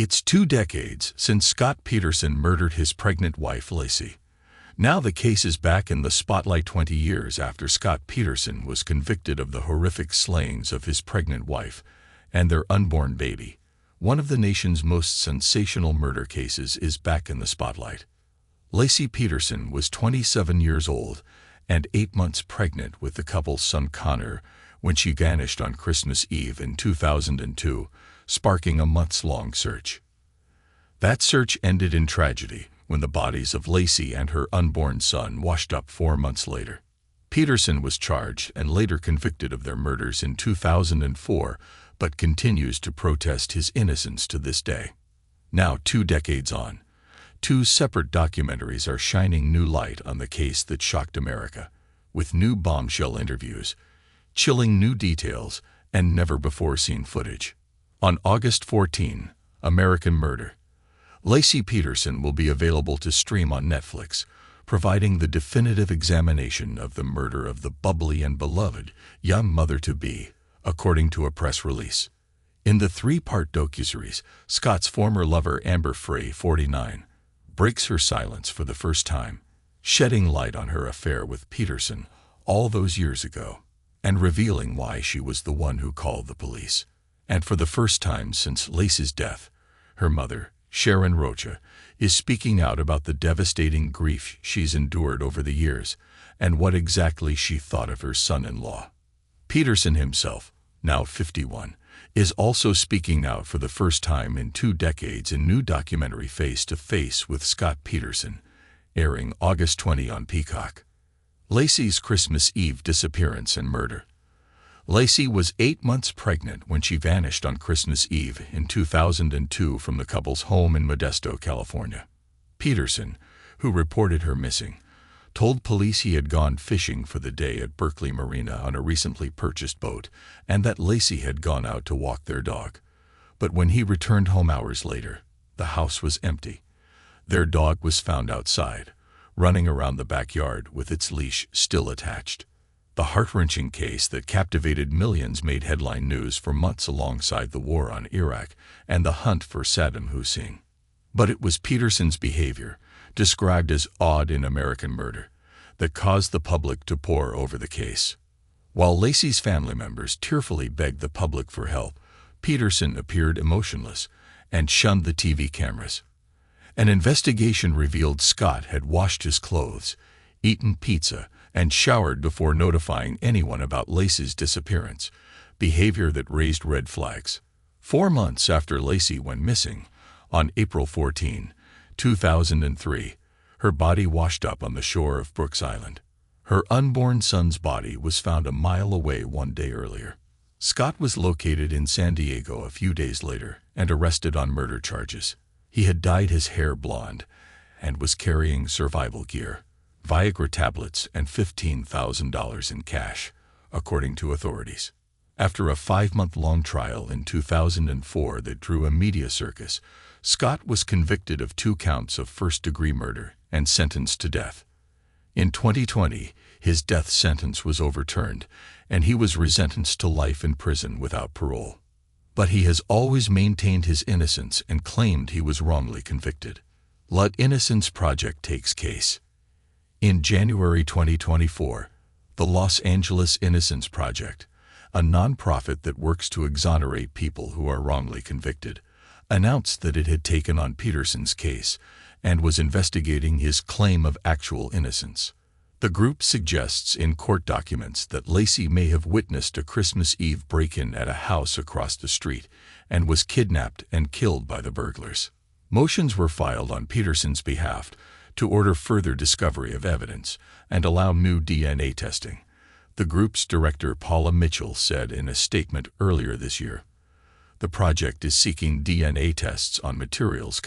It's 2 decades since Scott Peterson murdered his pregnant wife, Laci. Now the case is back in the spotlight 20 years after Scott Peterson was convicted of the horrific slayings of his pregnant wife and their unborn baby. One of the nation's most sensational murder cases is back in the spotlight. Laci Peterson was 27 years old and 8 months pregnant with the couple's son Connor when she vanished on Christmas Eve in 2002, sparking a months-long search. That search ended in tragedy when the bodies of Laci and her unborn son washed up 4 months later. Peterson was charged and later convicted of their murders in 2004, but continues to protest his innocence to this day. Now, 2 decades on, 2 separate documentaries are shining new light on the case that shocked America, with new bombshell interviews, chilling new details, and never-before-seen footage. On August 14, American Murder. Laci Peterson will be available to stream on Netflix, providing the definitive examination of the murder of the bubbly and beloved young mother-to-be, according to a press release. In the 3-part docuseries, Scott's former lover Amber Frey, 49, breaks her silence for the first time, shedding light on her affair with Peterson all those years ago, and revealing why she was the one who called the police. And for the first time since Laci's death, her mother, Sharon Rocha, is speaking out about the devastating grief she's endured over the years and what exactly she thought of her son-in-law. Peterson himself, now 51, is also speaking out for the first time in 2 decades in new documentary Face to Face with Scott Peterson, airing August 20 on Peacock. Laci's Christmas Eve disappearance and murder. Laci was 8 months pregnant when she vanished on Christmas Eve in 2002 from the couple's home in Modesto, California. Peterson, who reported her missing, told police he had gone fishing for the day at Berkeley Marina on a recently purchased boat and that Laci had gone out to walk their dog. But when he returned home hours later, the house was empty. Their dog was found outside, running around the backyard with its leash still attached. The heart-wrenching case that captivated millions made headline news for months alongside the war on Iraq and the hunt for Saddam Hussein. But it was Peterson's behavior, described as odd in American Murder, that caused the public to pour over the case. While Laci's family members tearfully begged the public for help, Peterson appeared emotionless and shunned the TV cameras. An investigation revealed Scott had washed his clothes, eaten pizza, and showered before notifying anyone about Laci's disappearance, behavior that raised red flags. 4 months after Laci went missing, on April 14, 2003, her body washed up on the shore of Brooks Island. Her unborn son's body was found a mile away 1 day earlier. Scott was located in San Diego a few days later and arrested on murder charges. He had dyed his hair blonde and was carrying survival gear, Viagra tablets, and $15,000 in cash, according to authorities. After a 5-month-long trial in 2004 that drew a media circus, Scott was convicted of 2 counts of first-degree murder and sentenced to death. In 2020, his death sentence was overturned, and he was resentenced to life in prison without parole. But he has always maintained his innocence and claimed he was wrongly convicted. Let Innocence Project takes case. In January 2024, the Los Angeles Innocence Project, a nonprofit that works to exonerate people who are wrongly convicted, announced that it had taken on Peterson's case and was investigating his claim of actual innocence. The group suggests in court documents that Laci may have witnessed a Christmas Eve break-in at a house across the street and was kidnapped and killed by the burglars. Motions were filed on Peterson's behalf to order further discovery of evidence and allow new DNA testing, the group's director Paula Mitchell said in a statement earlier this year. The project is seeking DNA tests on materials